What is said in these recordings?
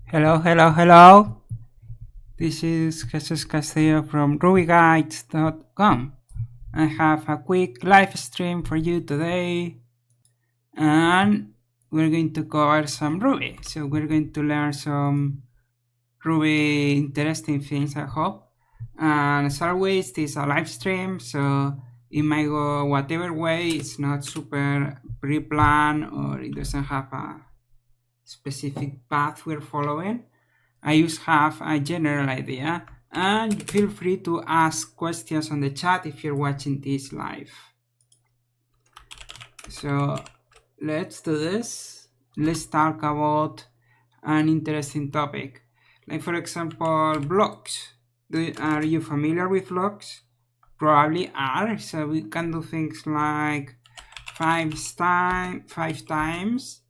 Hello, hello, hello. This is Jesus Castillo from RubyGuides.com. I have a quick live stream for you today, and we're going to cover some Ruby. So we're going to learn some Ruby interesting things, I hope. And as always, this is a live stream, so it might go whatever way. It's not super pre-planned, or it doesn't have a specific path we're following. I just have a general idea, and feel free to ask questions on the chat if you're watching this live. So let's do this. Let's talk about an interesting topic, like for example blocks. Are you familiar with blocks? Probably are. So we can do things like five times,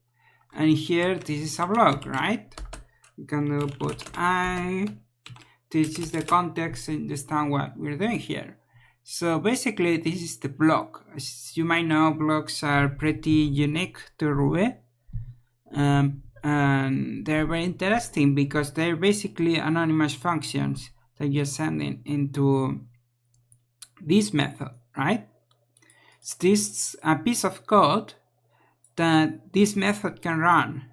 and here this is a block, right? We can put I. This is the context to understand what we're doing here. So basically, this is the block. As you might know, blocks are pretty unique to Ruby. And they're very interesting because they're basically anonymous functions that you're sending into this method, right? So this is a piece of code that this method can run.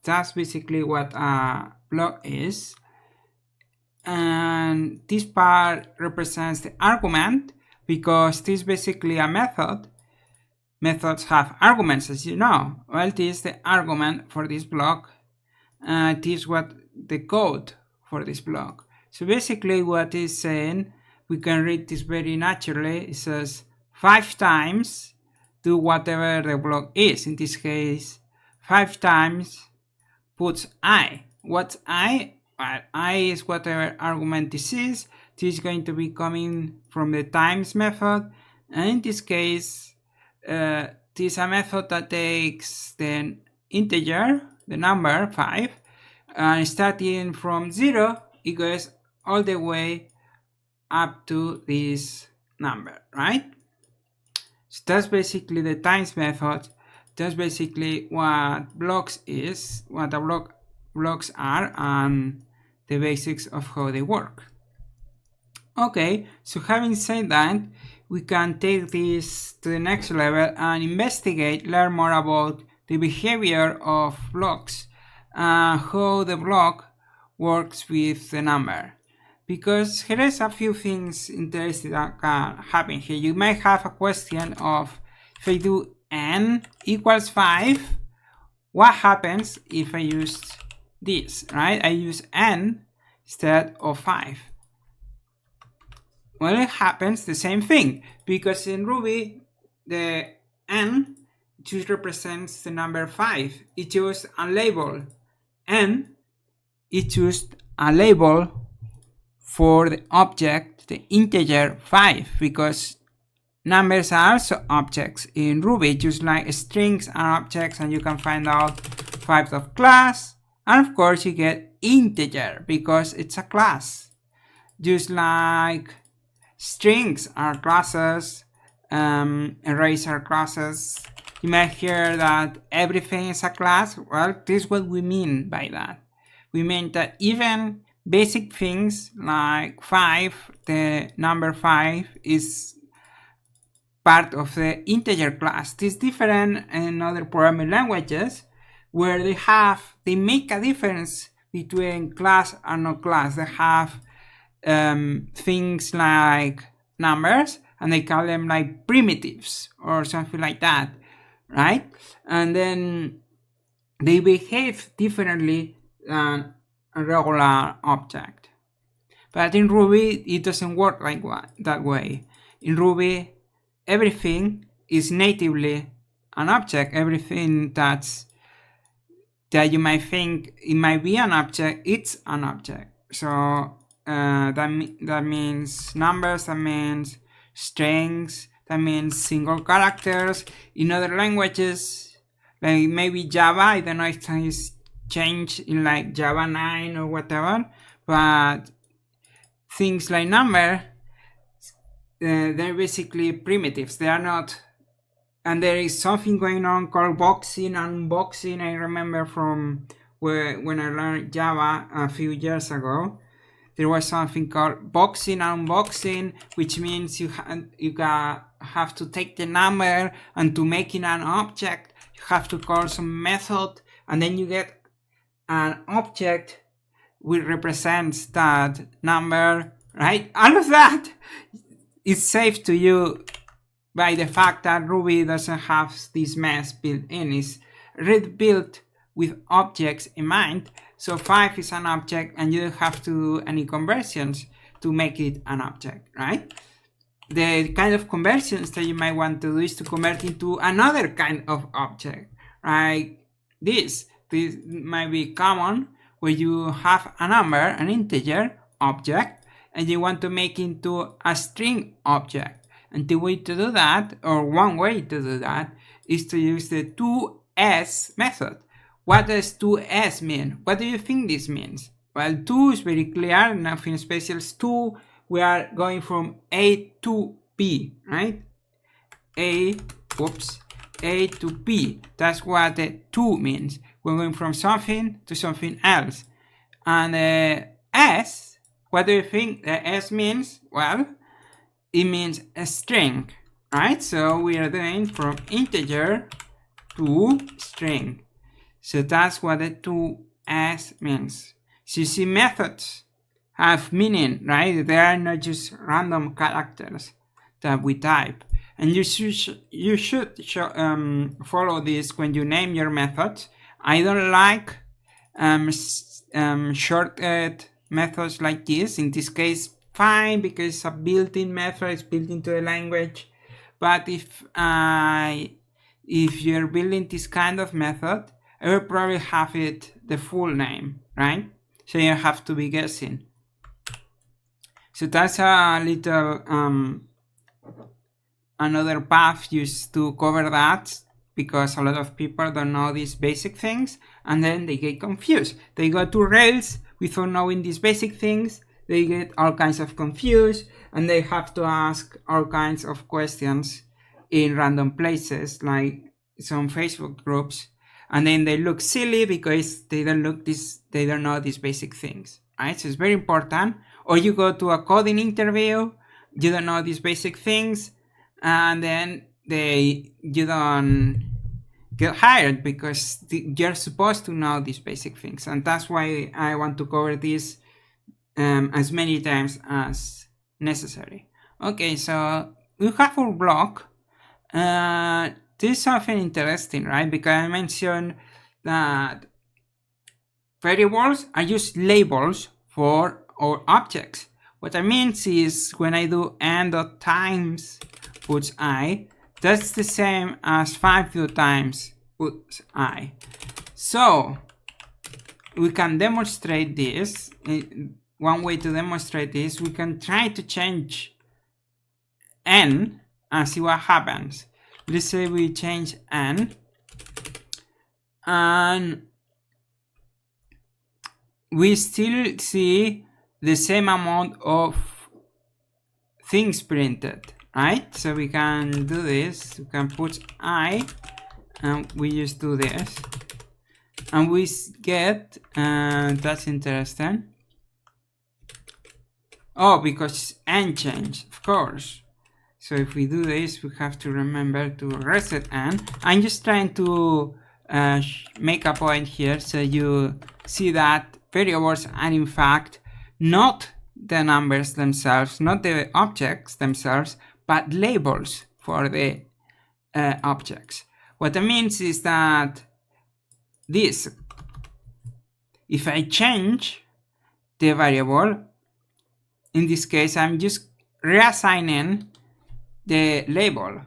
That's basically what a block is. And this part represents the argument because this is basically a method. Methods have arguments, as you know. Well, this is the argument for this block. This is what the code for this block. So basically what it's saying, we can read this very naturally. It says 5 times do whatever the block is. In this case, 5 times puts I. What's I? Well, I is whatever argument this is. This is going to be coming from the times method. And in this case, this is a method that takes the integer, the number 5, and starting from 0, it goes all the way up to this number, right? So that's basically the times method. That's basically what blocks is, what the blocks are, and the basics of how they work. Okay, so having said that, we can take this to the next level and investigate, learn more about the behavior of blocks and how the block works with the number. Because here is a few things interesting that can happen here. You might have a question of, if I do n equals 5, what happens if I use this, right? I use n instead of 5. Well, it happens the same thing, because in Ruby, the n just represents the number 5. It's just a label. N is just a label for the object, the integer 5, because numbers are also objects in Ruby, just like strings are objects, and you can find out types of class, and of course you get integer because it's a class. Just like strings are classes, arrays are classes. You might hear that everything is a class. Well, this is what we mean by that. We mean that even basic things like 5, the number 5 is part of the integer class. This is different in other programming languages where they make a difference between class and no class. They have things like numbers, and they call them like primitives or something like that, right? And then they behave differently than a regular object. But in Ruby, it doesn't work like that way. In Ruby, everything is natively an object. Everything that you might think it might be an object, it's an object. So that means numbers, that means strings, that means single characters. In other languages, like maybe Java, I don't know if it's changed in like Java 9 or whatever, but things like number, they're basically primitives. They are not, and there is something going on called boxing and unboxing. I remember from when I learned Java a few years ago, there was something called boxing and unboxing, which means you have to take the number, and to make it an object, you have to call some method, and then you get an object which represents that number, right? All of that is saved to you by the fact that Ruby doesn't have this mess built in. It's built with objects in mind. So 5 is an object, and you don't have to do any conversions to make it an object, right? The kind of conversions that you might want to do is to convert into another kind of object, right? This might be common, where you have a number, an integer object, and you want to make into a string object. And the way to do that, or one way to do that, is to use the toS method. What does toS mean? What do you think this means? Well, to is very clear, nothing special. To, we are going from A to B, right? A to B. That's what the to means. We're going from something to something else. And S, what do you think the S means? Well, it means a string, right? So we are doing from integer to string. So that's what the toS means. So you see, methods have meaning, right? They are not just random characters that we type. And you should follow this when you name your methods. I don't like shortcut methods like this. In this case, fine, because it's a built-in method, it's built into the language. But if you're building this kind of method, I will probably have it the full name, right? So you have to be guessing. So that's a little another path used to cover that, because a lot of people don't know these basic things, and then they get confused. They go to Rails without knowing these basic things. They get all kinds of confused, and they have to ask all kinds of questions in random places, like some Facebook groups, and then they look silly because they don't know these basic things, right? So it's very important. Or you go to a coding interview, you don't know these basic things, and then you don't get hired because you're supposed to know these basic things. And that's why I want to cover this as many times as necessary. Okay, so we have our block. This is something interesting, right? Because I mentioned that variables are just labels for our objects. What that means is when I do n.times puts I, that's the same as 5 times puts I. So we can demonstrate this. One way to demonstrate this, we can try to change n and see what happens. Let's say we change n, and we still see the same amount of things printed, right? So we can do this, we can put I, and we just do this, and we get, that's interesting. Oh, because n changed, of course. So if we do this, we have to remember to reset n. I'm just trying to make a point here so you see that variables are in fact not the numbers themselves, not the objects themselves, but labels for the objects. What that means is that this, if I change the variable, in this case, I'm just reassigning the label,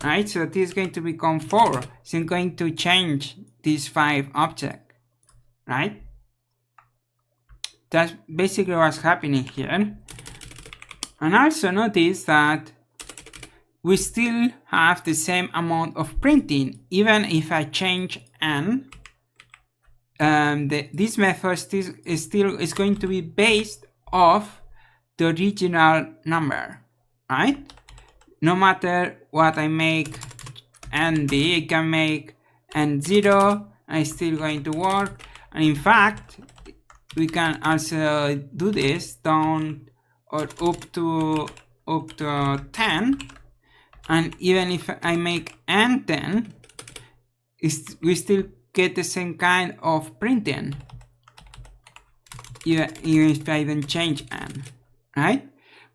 right? So this is going to become 4. So I'm going to change these 5 objects, right? That's basically what's happening here. And also notice that we still have the same amount of printing, even if I change n. This method is going to be based off the original number, right? No matter what I make n be, I can make n0, it's still going to work. And in fact, we can also do this down or up to 10, and even if I make n 10, we still get the same kind of printing, even if I even change n, right?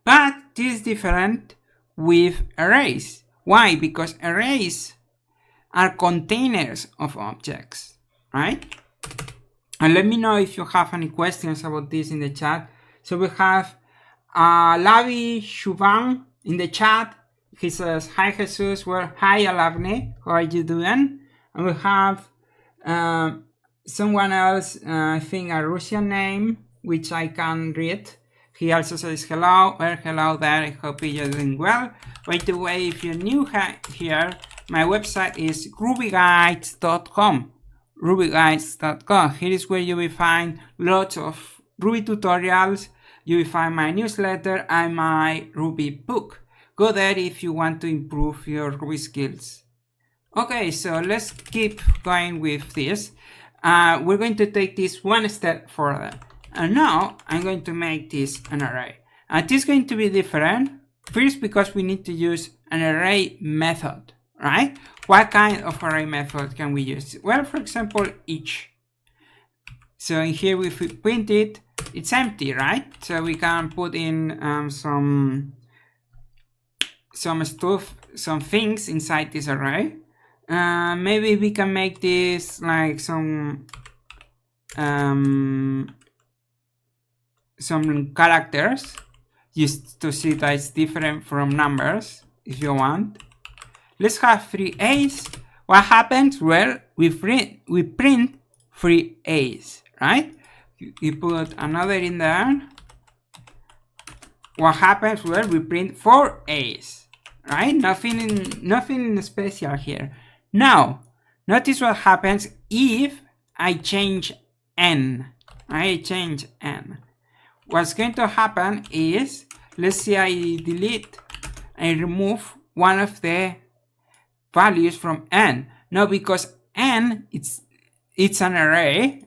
But this is different with arrays. Why? Because arrays are containers of objects, right? And let me know if you have any questions about this in the chat. So we have Lavi Shuban in the chat. He says, hi Jesus, well, hi Alavne, how are you doing? And we have someone else, I think a Russian name, which I can read. He also says hello, well, hello there, I hope you're doing well. By the way, if you're new here, my website is rubyguides.com. rubyguides.com. Here is where you will find lots of Ruby tutorials. You will find my newsletter and my Ruby book. Go there if you want to improve your Ruby skills. Okay, so let's keep going with this. We're going to take this one step further. And now I'm going to make this an array. And this is going to be different. First, because we need to use an array method, right? What kind of array method can we use? Well, for example, each. So in here, if we print it, it's empty, right? So we can put in some stuff, some things inside this array. Maybe we can make this like some characters, just to see that it's different from numbers, if you want. Let's have 3 A's. What happens? Well, we print 3 A's, right? You put another in there. What happens? Well, we print 4 A's, right? Nothing special here. Now, notice what happens if I change n. I change n. What's going to happen is, let's say I delete and remove one of the values from n. No, because n, it's an array,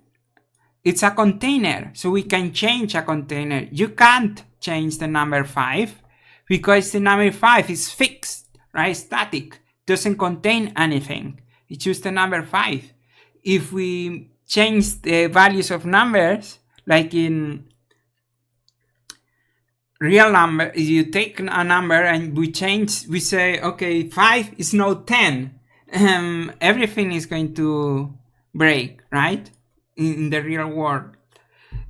it's a container, so we can change a container. You can't change the number 5 because the number 5 is fixed, right? Static, doesn't contain anything. It's just the number 5. If we change the values of numbers, like in real number, you take a number and we say, okay, 5 is now 10. Everything is going to break, right? In the real world,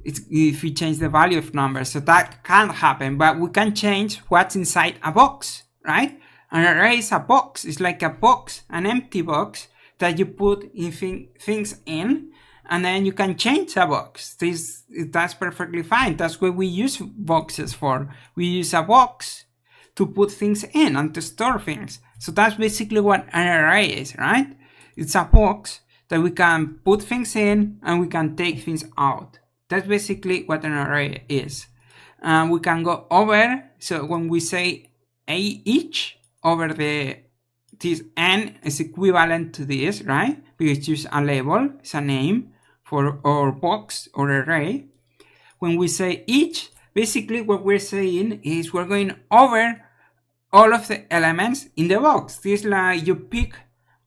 if we change the value of numbers. So that can't happen, but we can change what's inside a box, right? An array is a box. It's like a box, an empty box that you put things in, and then you can change a box. That's perfectly fine. That's what we use boxes for. We use a box to put things in and to store things. So that's basically what an array is, right? It's a box that we can put things in and we can take things out. That's basically what an array is. We can go over, so when we say each over this n is equivalent to this, right? Because it's just a label, it's a name for our box or array. When we say each, basically what we're saying is we're going over all of the elements in the box. This is like you pick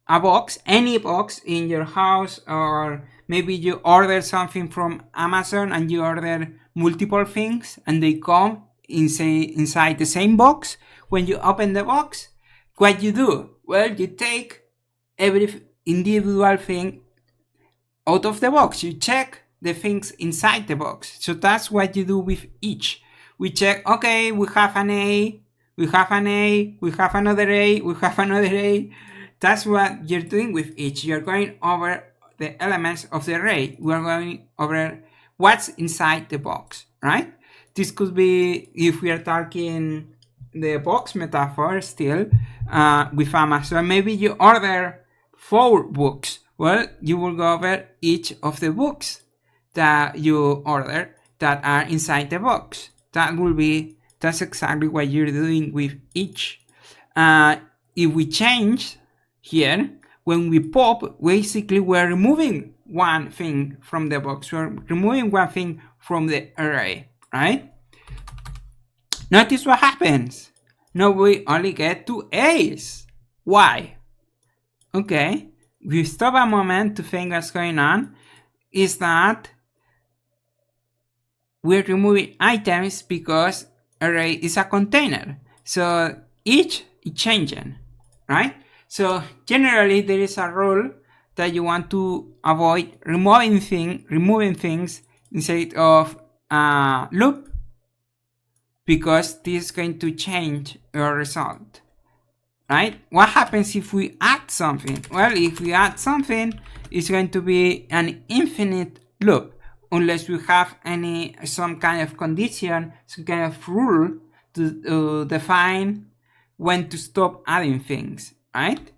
a box, any box in your house, or maybe you order something from Amazon and you order multiple things and they come inside the same box. When you open the box, what you do? Well, you take every individual thing out of the box. You check the things inside the box. So that's what you do with each. We check, okay, we have an A, we have an A, we have another A, we have another A. That's what you're doing with each. You're going over the elements of the array. We're going over what's inside the box, right? This could be, if we are talking the box metaphor still, with Amazon, maybe you order 4 books. Well, you will go over each of the books that you order that are inside the box. That's exactly what you're doing with each. If we change here, when we pop, basically we're removing one thing from the box. We're removing one thing from the array, right? Notice what happens. Now we only get 2 A's. Why? Okay, we stop a moment to think what's going on. Is that we're removing items because array is a container. So each is changing, right? So generally there is a rule that you want to avoid removing things inside of a loop, because this is going to change your result, right? What happens if we add something? Well, if we add something, it's going to be an infinite loop, unless we have some kind of condition, some kind of rule to define when to stop adding things, right?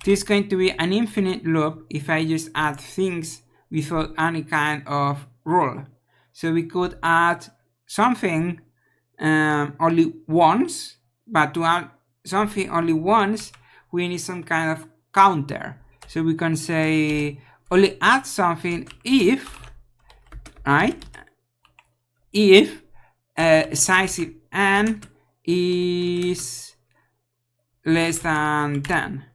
This is going to be an infinite loop if I just add things without any kind of rule. So we could add something only once, but to add something only once, we need some kind of counter. So we can say only add something if, right? If size of n is less than 10.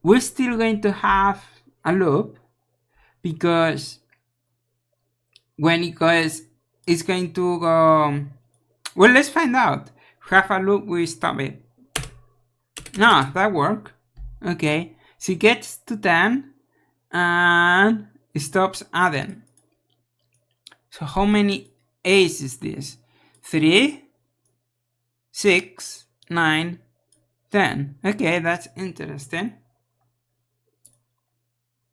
We're still going to have a loop, because when it goes, it's going to go. Well, let's find out. Have a loop, we stop it. No, that worked. Okay, so it gets to 10 and it stops adding. So how many A's is this? 3, 6, 9, 10. Okay, that's interesting.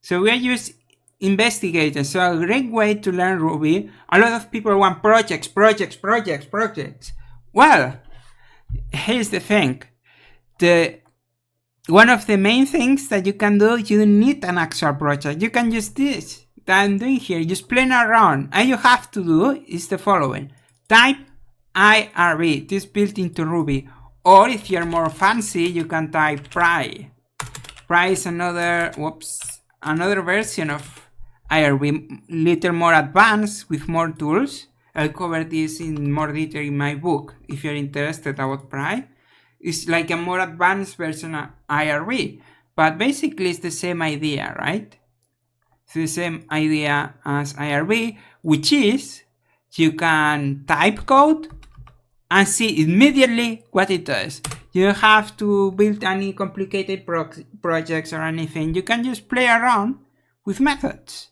So we are just investigating. So a great way to learn Ruby. A lot of people want projects. Well, here's the thing. One of the main things that you can do, you don't need an actual project. You can use this that I'm doing here, just playing around. All you have to do is the following. Type IRB, this is built into Ruby. Or if you're more fancy, you can type pry. Pry is another version of IRB, little more advanced with more tools. I'll cover this in more detail in my book if you're interested about pry. It's like a more advanced version of IRB, but basically it's the same idea, right? It's the same idea as IRB, which is you can type code and see immediately what it does. You don't have to build any complicated projects or anything. You can just play around with methods.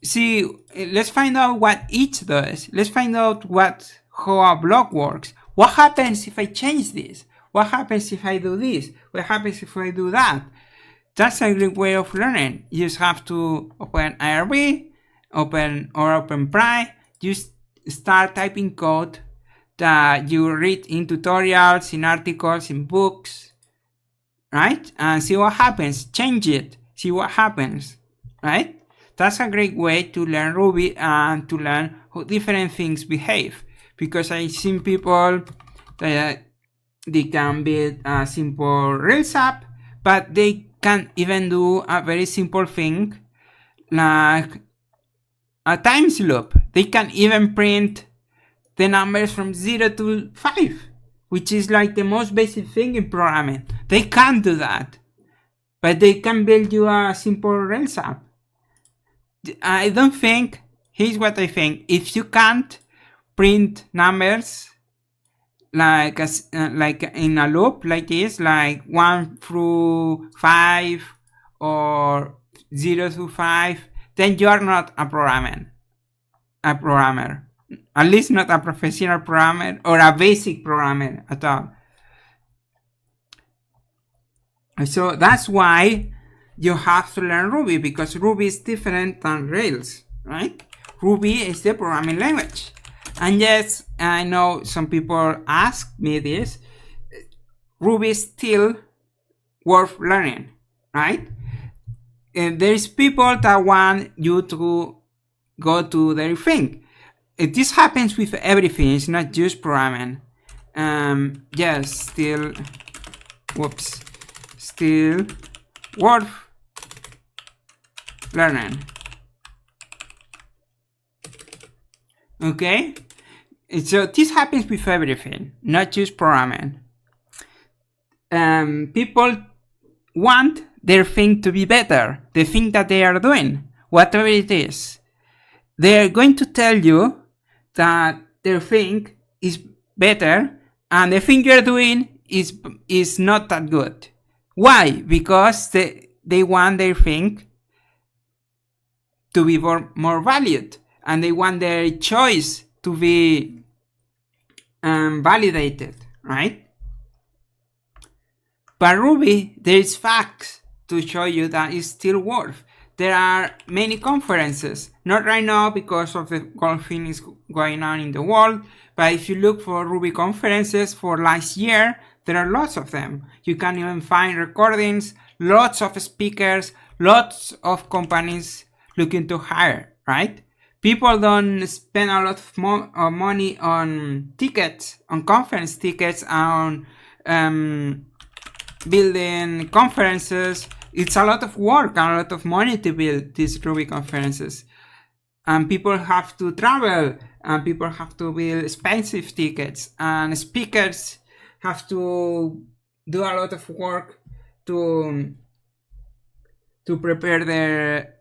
See, let's find out what each does. Let's find out how a block works. What happens if I change this? What happens if I do this? What happens if I do that? That's a great way of learning. You just have to open IRB, open pry. Just start typing code that you read in tutorials, in articles, in books, right? And see what happens. Change it. See what happens, right? That's a great way to learn Ruby and to learn how different things behave. Because I've seen people that they can build a simple Rails app, but they can even do a very simple thing like a times loop. They can even print the numbers from 0 to 5, which is like the most basic thing in programming. They can't do that, but they can build you a simple Rails app. I don't think, here's what I think, if you can't print numbers like in a loop like this, like 1 through 5 or 0 through 5, then you are not a programmer. At least not a professional programmer or a basic programmer at all. So that's why you have to learn Ruby, because Ruby is different than Rails, right? Ruby is the programming language. And yes, I know some people ask me this. Ruby is still worth learning, right? There's people that want you to go to their thing. This happens with everything. It's not just programming. Yes, still worth learning. Okay, so this happens with everything, not just programming. People want their thing to be better, the thing that they are doing, whatever it is. They're going to tell you that their thing is better and the thing you're doing is not that good. Why? Because they want their thing to be more valued, and they want their choice to be validated, right? But Ruby, there is facts to show you that it's still worth. There are many conferences, not right now because of the whole thing is going on in the world, but if you look for Ruby conferences for last year, there are lots of them. You can even find recordings, lots of speakers, lots of companies looking to hire, right? People don't spend a lot of money on tickets, on conference tickets, on building conferences. It's a lot of work and a lot of money to build these Ruby conferences. And people have to travel, and people have to build expensive tickets, and speakers have to do a lot of work to prepare their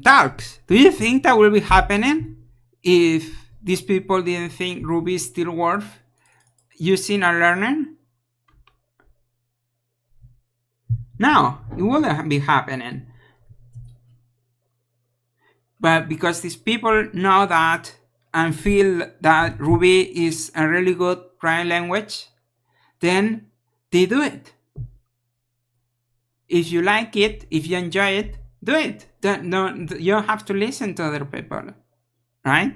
talks. Do you think that will be happening if these people didn't think Ruby is still worth using or learning? No, it wouldn't be happening. But because these people know that and feel that Ruby is a really good programming language, then they do it. If you like it, if you enjoy it, do it. You don't have to listen to other people, right?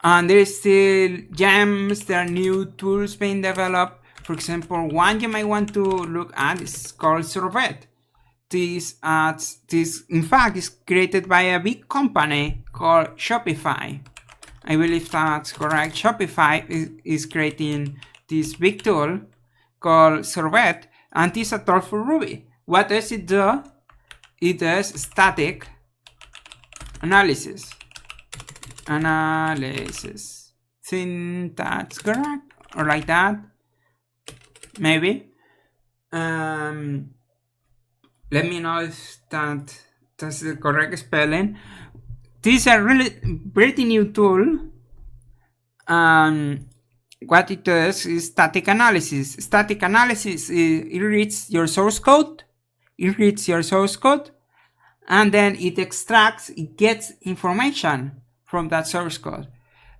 And there's still gems, there are new tools being developed. For example, one you might want to look at is called Sorbet. This in fact is created by a big company called Shopify. I believe that's correct. Shopify is creating this big tool called Sorbet, and it's a tool for Ruby. What does it do? It does static analysis. Think that's correct, or like that, maybe. Let me know if that's the correct spelling. This is a really pretty new tool. What it does is static analysis. Static analysis, it reads your source code. And then it gets information from that source code.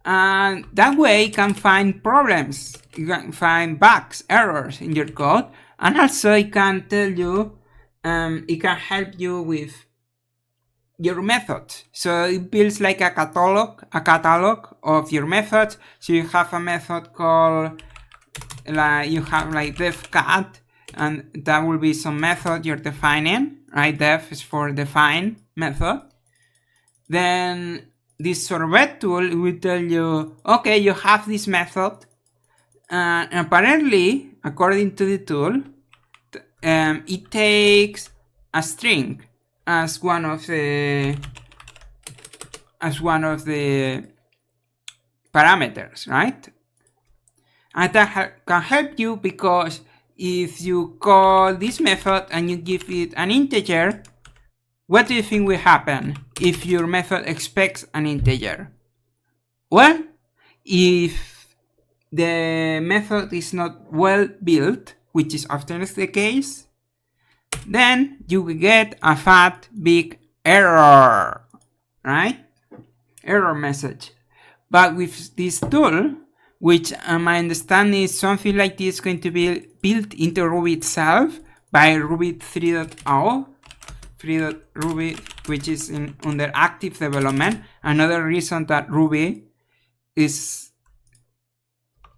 And that way you can find problems. You can find bugs, errors in your code. And also it can tell you, it can help you with your method. So it builds like a catalog of your methods. So you have a method called, you have like defcat, and that will be some method you're defining, right? Def is for define method. Then this Sorbet tool will tell you, okay, you have this method, and apparently, according to the tool, it takes a string as one of the parameters, right? And that can help you because if you call this method and you give it an integer, what do you think will happen if your method expects an integer? Well, if the method is not well built, which is often the case, then you will get a fat big error, right? Error message. But with this tool, which my understanding is something like this going to be built into Ruby itself by Ruby 3.0, Ruby, which is under active development. Another reason that Ruby is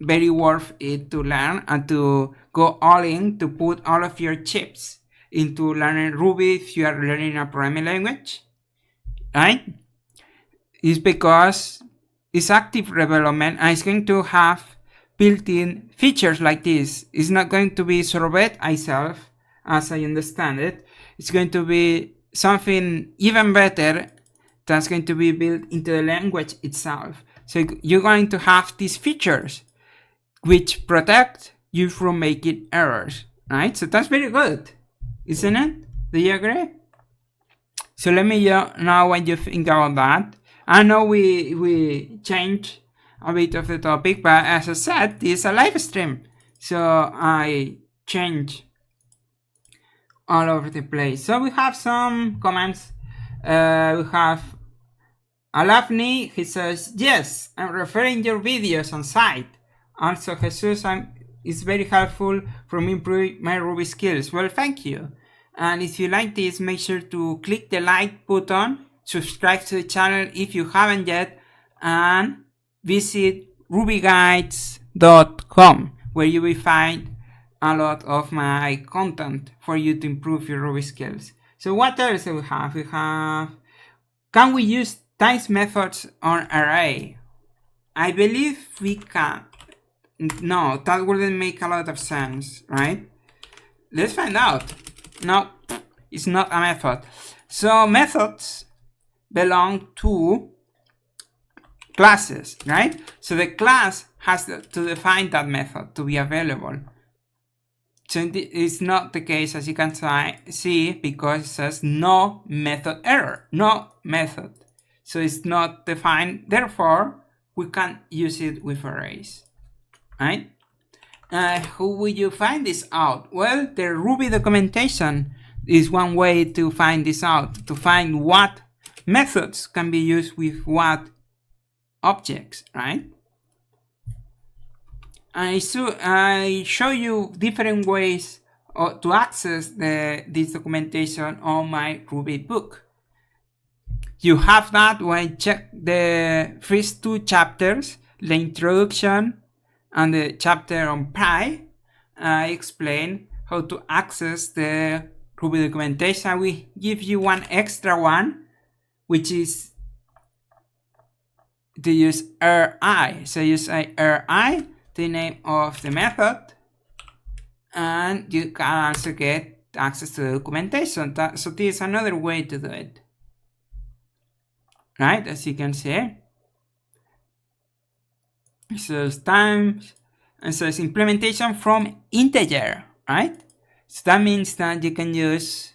very worth it to learn and to go all in, to put all of your chips into learning Ruby if you are learning a programming language, right? Is because it's active development and it's going to have built-in features like this. It's not going to be Sorbet itself as I understand it. It's going to be something even better that's going to be built into the language itself. So you're going to have these features which protect you from making errors, right? So that's very good, isn't it? Do you agree? So let me know what you think about that. I know we changed a bit of the topic, but as I said, this is a live stream, so I change all over the place. So we have some comments. We have Alafni. He says, yes, I'm referring your videos on site. Also, Jesus, it's very helpful for me improving my Ruby skills. Well, thank you. And if you like this, make sure to click the like button, subscribe to the channel if you haven't yet, and visit rubyguides.com, where you will find a lot of my content for you to improve your Ruby skills. So what else do we have? We have, can we use times methods on array? I believe we can. No, that wouldn't make a lot of sense, right? Let's find out. No, it's not a method. So methods belong to classes, right? So the class has to define that method to be available. So it's not the case, as you can see, because it says no method error, no method. So it's not defined, therefore we can't use it with arrays, right? How will you find this out? Well, the Ruby documentation is one way to find this out, to find what methods can be used with what objects, right? I show you different ways to access this documentation on my Ruby book. You have that when you check the first two chapters, the introduction and the chapter on Pi. I explain how to access the Ruby documentation. We give you one extra one, which is to use RI. So you say RI, the name of the method, and you can also get access to the documentation. So this is another way to do it, right? As you can see, it says times, and says implementation from integer, right? So that means that you can use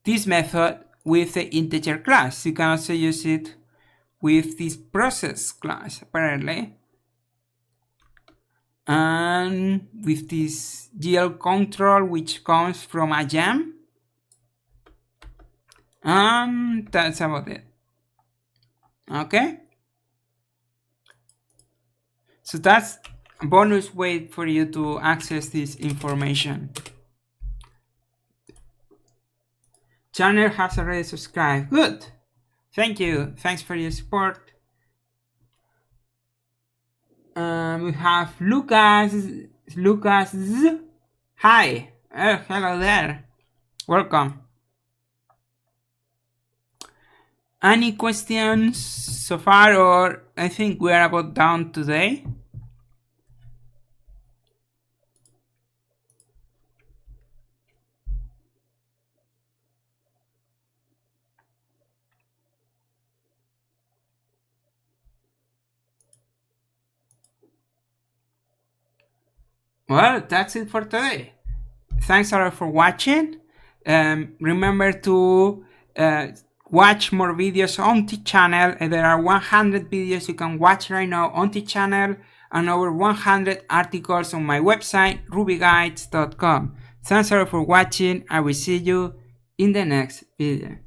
this method with the integer class. You can also use it with this process class, apparently, and with this GL control, which comes from a gem. And that's about it. Okay, so that's a bonus way for you to access this information. Channel has already subscribed. Good. Thank you. Thanks for your support. We have Lucas. Hi. Oh, hello there. Welcome. Any questions so far, or I think we are about done today? Well, that's it for today. Thanks a lot for watching. Remember to watch more videos on the channel. There are 100 videos you can watch right now on the channel, and over 100 articles on my website, rubyguides.com. Thanks a lot for watching. I will see you in the next video.